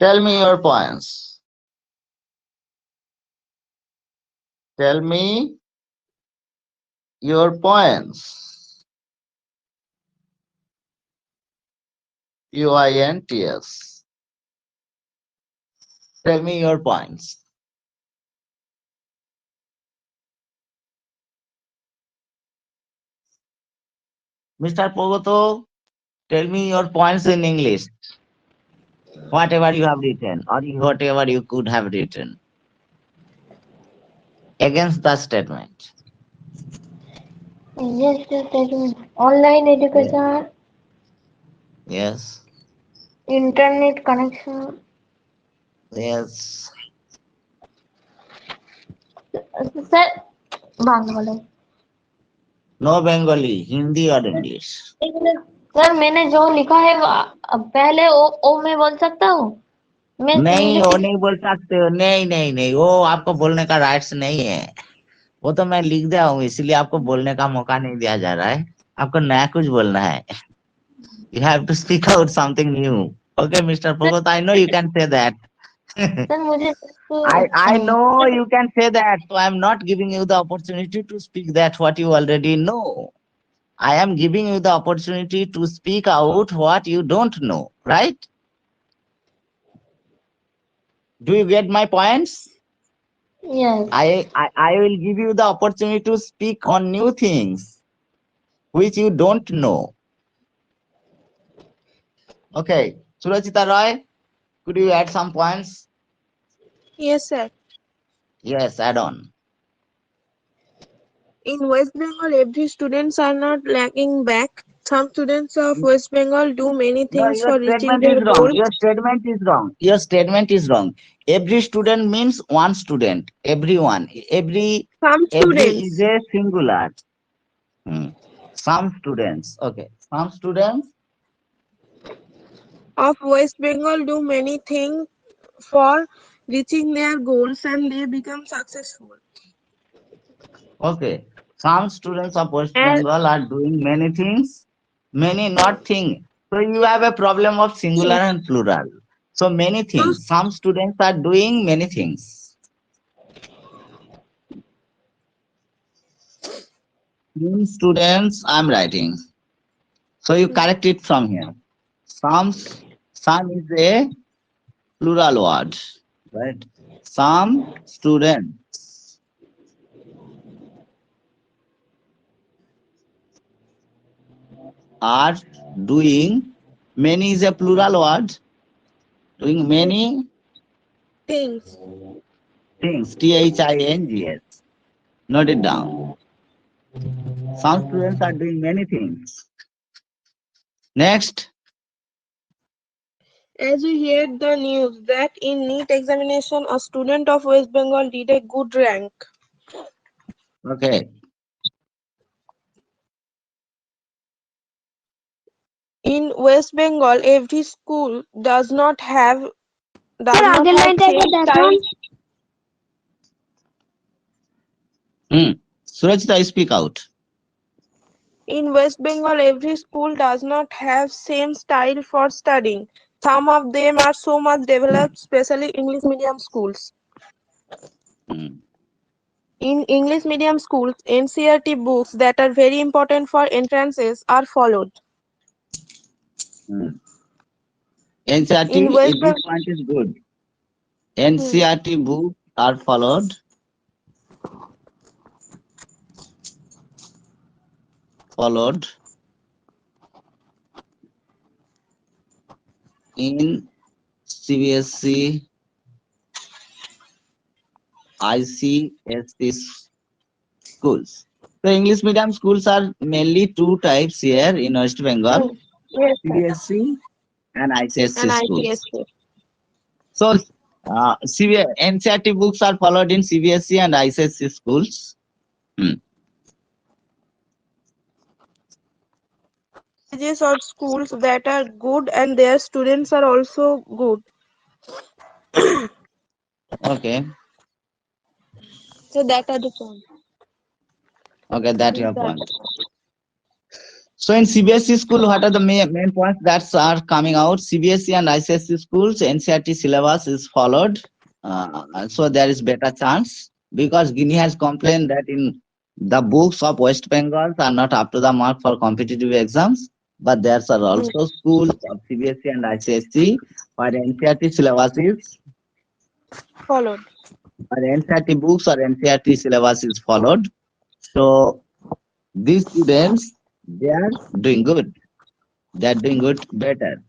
Tell me your points. Tell me your points. Points. Tell me your points. Mr. Pogoto, tell me your points in English. Whatever you have written or whatever you could have written against the statement. Yes, sir, online Yes. education, Yes. internet connection. Yes. Sir भाग बोले No Bengali, Hindi or English. एक minute sir मैंने जो लिखा है अब पहले ओ मैं बोल सकता हूँ मैं नहीं मुझे वो कुछ नहीं बोल सकते हो, नहीं नहीं नहीं, वो आपको बोलने का राइट्स नहीं है। वो तो मैं लिख दिया हूँ, इसलिए आपको बोलने का मौका नहीं दिया जा रहा है। आपको नया कुछ बोलना है। You have to speak out something new. Okay mister sir Bhagat, I know you can say that. Sir मुझे I know you can say that, so I'm not giving you the opportunity to speak that what you already know. I am giving you the opportunity to speak out what you don't know, right? Do you get my points? Yes I will give you the opportunity to speak on new things which you don't know. Okay, Surajita Roy, could you add some points? Yes, sir. Yes, add on. In West Bengal, every students are not lagging back. Some students of West Bengal do many No, things your for reaching statement is their wrong. goals. Your statement is wrong. Your statement is wrong. Every student means one student. Everyone. Some Every is students a singular. Hmm. Some students. Okay. Some students. of West Bengal do many things for reaching their goals and they become successful. Okay. Some students of West And Bengal are doing many things. Many not thing. So you have a problem of singular yes, and plural. So many so things. Some students are doing many things. Some students I'm writing. So you correct it from here. Some is a plural word, right? Some students are doing, many is a plural word, doing many things. things, Things. Note it down. Some students are doing many things. Next, As we heard the news that in NEET examination, a student of West Bengal did a good rank. okay. In West Bengal, every school does sir not आगे have line same कैसे style. Surajita, speak out. In West Bengal, every school does not have same style for studying. Some of them are so much developed, especially English medium schools. Hmm. In English medium schools, NCERT books that are very important for entrances are followed. Hmm. In NCRT, West this Bengal, point is good. NCRT books are followed in CBSC, ICSC schools. So English medium schools are mainly two types here in West Bengal, yes, sir, CBSC and and ICSC schools. ICSC. So NCRT books are followed in CBSC and ICSC schools. Hmm. Colleges or schools that are good and their students are also good. Okay, So that are the points. okay, that's These your are point. So in CBSE school, what are the main points that are coming out? CBSE and ICSE schools, NCERT syllabus is followed. So there is better chance, because Guinea has complained that in the books of West Bengal are not up to the mark for competitive exams, but there are also schools of CBSE and ICSE where NCERT syllabus is, Followed. where NCERT books or NCERT syllabus is followed. So these students, they are doing good. They are doing good better.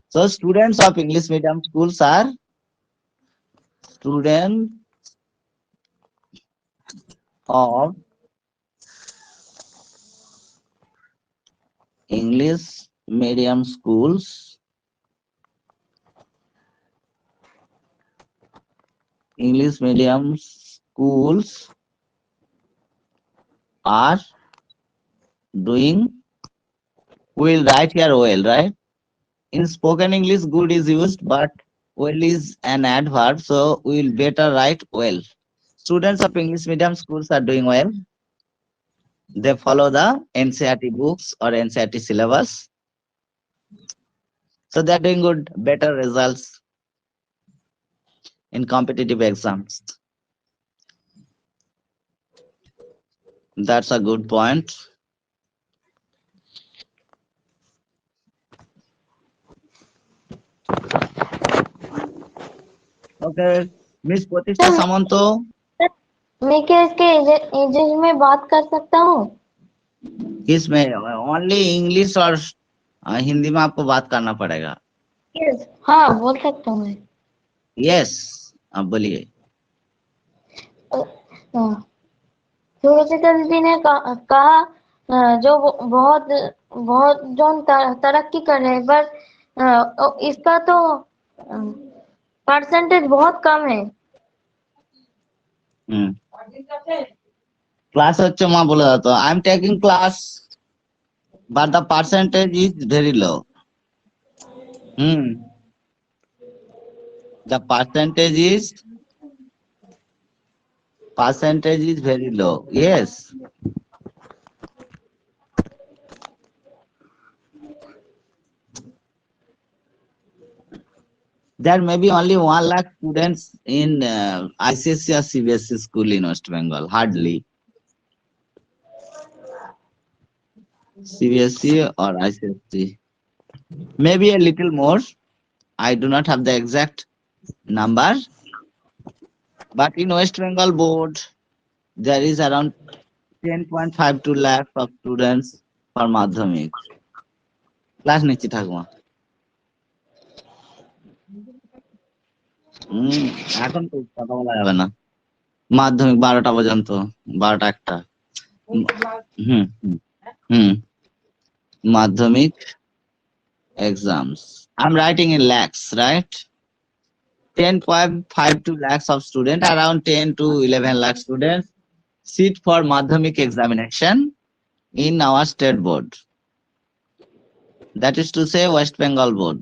So students of English medium schools are students of English medium schools, English medium schools are doing, we'll write here well, right? In spoken English, good is used, but well is an adverb, so we'll better write well. Students of English medium schools are doing well. They follow the NCERT books or NCERT syllabus. So they're doing good, better results in competitive exams. That's a good point. Okay, Miss Pratishtha Samanto. मैं क्या इसके edges में बात कर सकता हूँ? किसमें? Only English और हिंदी में आपको बात करना पड़ेगा। यस, हाँ बोल सकता हूँ मैं। यस, आप बोलिए। सुरुचिता दीदी ने कहा जो बहुत बहुत जो तरक्की कर रहे हैं, पर इसका तो परसेंटेज बहुत कम है। क्लास अच्छा माँ बोला था, I am taking class but the percentage is very low. The percentage is very low. Yes. There may be only 1 lakh students in ICSE or CBSE school in West Bengal, hardly. CBSE or ICSE. Maybe a little more. I do not have the exact number. But in West Bengal board, there is around 10.52 lakhs of students for Madhyamik. Class নিচ্ছি ঠাকুমা। এখন তো কথা বলা যাবে না, মাধ্যমিক 12টা পর্যন্ত, 12টা 1টা। Madhyamik exams. I'm writing in lakhs, right? 10.52 lakhs of students, around 10 to 11 lakh students sit for Madhyamik examination in our state board. That is to say West Bengal board,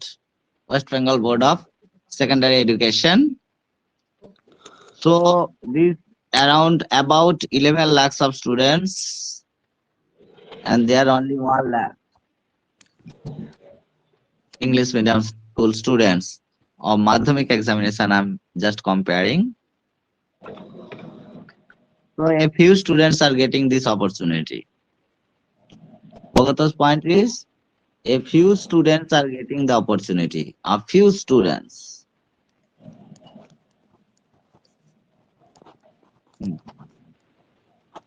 West Bengal Board of Secondary Education. So these around about 11 lakhs of students, and there are only 1 lakh English medium school students or Madhyamik examination. I'm just comparing. So a few students are getting this opportunity. Bogata's point is, a few students are getting the opportunity. A few students.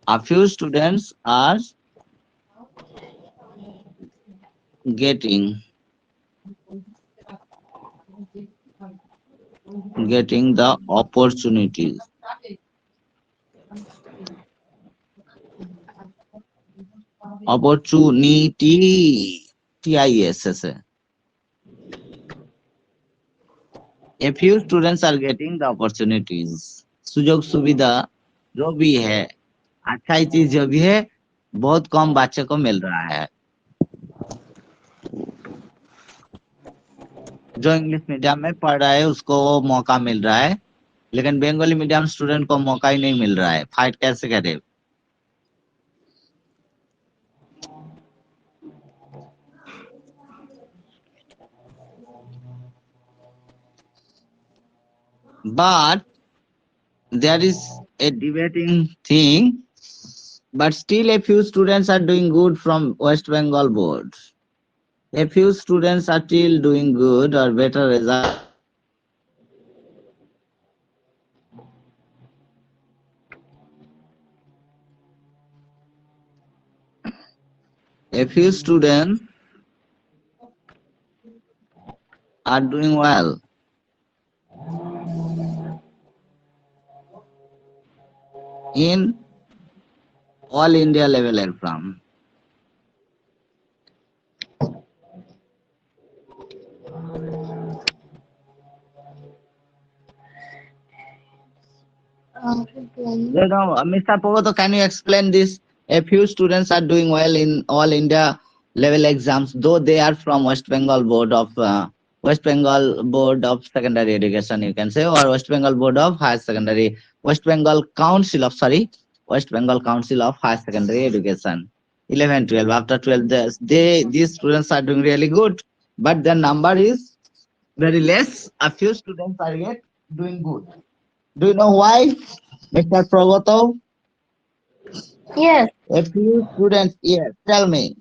A few students are getting the opportunities. Opportunity, TISS. A few students are getting the opportunities. सुजोग सुविधा जो भी है, अच्छा चीज जो भी है, बहुत कम बच्चे को मिल रहा है। जो इंग्लिश मीडियम में पढ़ रहा है उसको वो मौका मिल रहा है, लेकिन बंगाली मीडियम स्टूडेंट को मौका ही नहीं मिल रहा है। फाइट कैसे करे? But there is a debating thing, but still a few students are doing good from West Bengal board. A few students are still doing good or better result from West Bengal board. A few students are doing well in all India level exam. Mr. Pogoto, can you explain this? A few students are doing well in all India level exams, though they are from West Bengal Board of Secondary Education, you can say, or West Bengal Board of Higher Secondary, West Bengal Council of Higher Secondary Education. 11, 12. After 12, these students are doing really good, but their number is very less. A few students are yet doing good. Do you know why, Mr. Progoto? Yes, A few students, yes, tell me.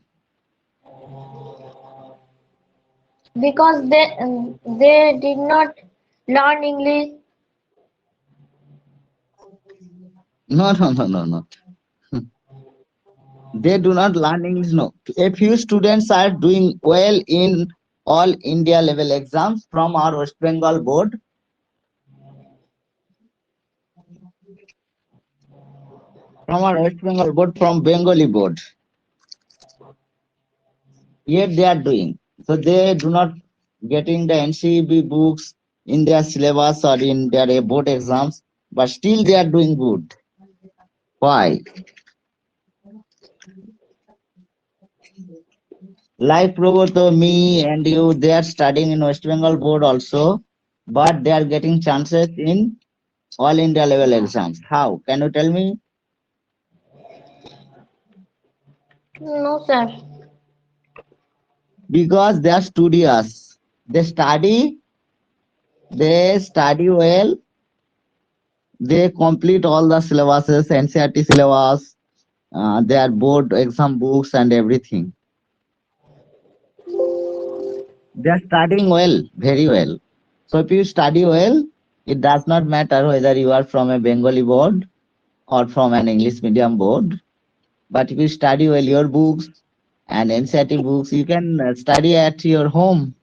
because they did not learn English. No, no, no, no, no. They do not learn English. No. A few students are doing well in all India level exams from our West Bengal board. From our West Bengal board, from Bengali board. Yet they are doing. So they do not getting the NCEB books in their syllabus or in their board exams, but still they are doing good. Why? Like Progoto, me and you, they are studying in West Bengal board also, but they are getting chances in all India level exams. How? Can you tell me? No, sir. Because they are studious. They study well, they complete all the syllabuses, NCRT syllabus, their board exam books and everything. They are studying well, very well. So if you study well, it does not matter whether you are from a Bengali board or from an English medium board. But if you study well your books and NCERT books, you can study at your home.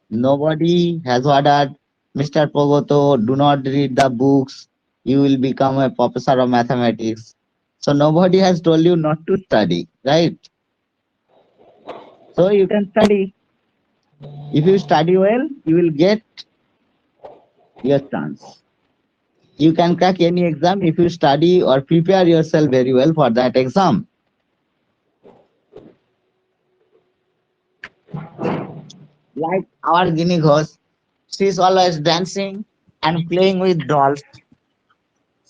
Nobody has ordered Mr. Pogoto, do not read the books. You will become a professor of mathematics. So nobody has told you not to study, right? So you can study. If you study well, you will get your chance. You can crack any exam if you study or prepare yourself very well for that exam. Like our Guinea Ghost, she is always dancing and playing with dolls.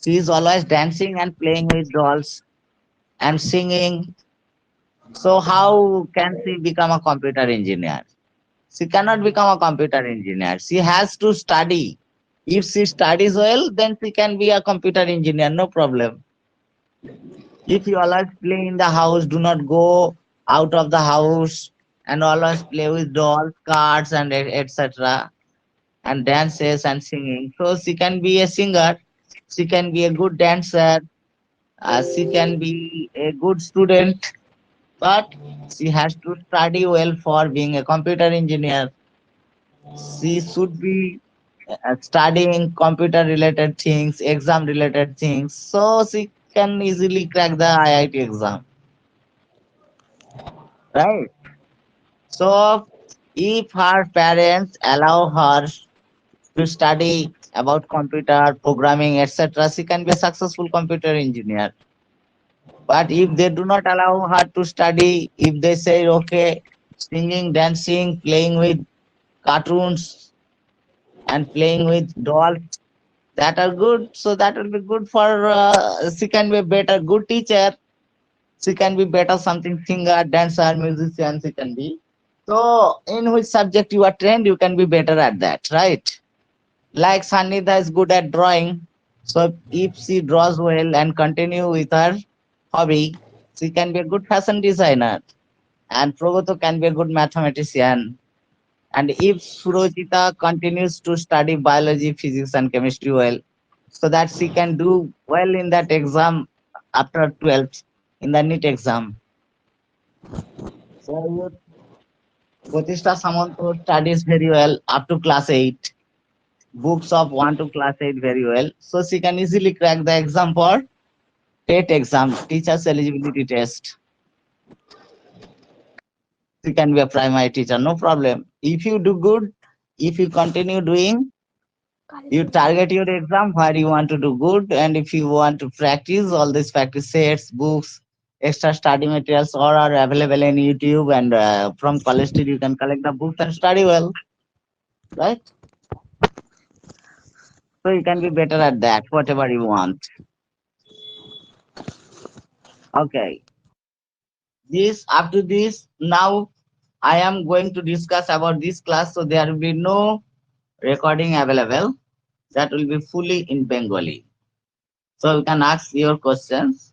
She is always dancing and playing with dolls and singing. So how can she become a computer engineer? She cannot become a computer engineer. She has to study. If she studies well, then she can be a computer engineer, no problem. If you always play in the house, do not go out of the house and always play with dolls, cards, and etc. and dances and singing. So she can be a singer. She can be a good dancer. She can be a good student, but she has to study well for being a computer engineer. She should be studying computer related things, exam related things, so she can easily crack the IIT exam, right? So if her parents allow her to study about computer programming, etc., she can be a successful computer engineer. But if they do not allow her to study, if they say, okay, singing, dancing, playing with cartoons, and playing with dolls that are good, so that will be good for, she can be a better, good teacher. She can be better something singer, dancer, musician, she can be. So, in which subject you are trained, you can be better at that, right? Like Sanidha is good at drawing, so if she draws well and continue with her hobby, she can be a good fashion designer. And Progoto can be a good mathematician. And if Surojita continues to study biology, physics, and chemistry well, so that she can do well in that exam after 12th in the NEET exam. So Pratishta Samanto studies very well up to class 8, books of 1 to class 8 very well. So she can easily crack the exam for TET exam, teacher's eligibility test. She can be a primary teacher, no problem. If you do good, if you continue doing, you target your exam where you want to do good, and if you want to practice, all these practice sets, books, extra study materials all are available in YouTube, and from college street you can collect the books and study well, right? So you can be better at that, whatever you want. Okay. This after this, now I am going to discuss about this class, so there will be no recording available. That will be fully in Bengali. So you can ask your questions.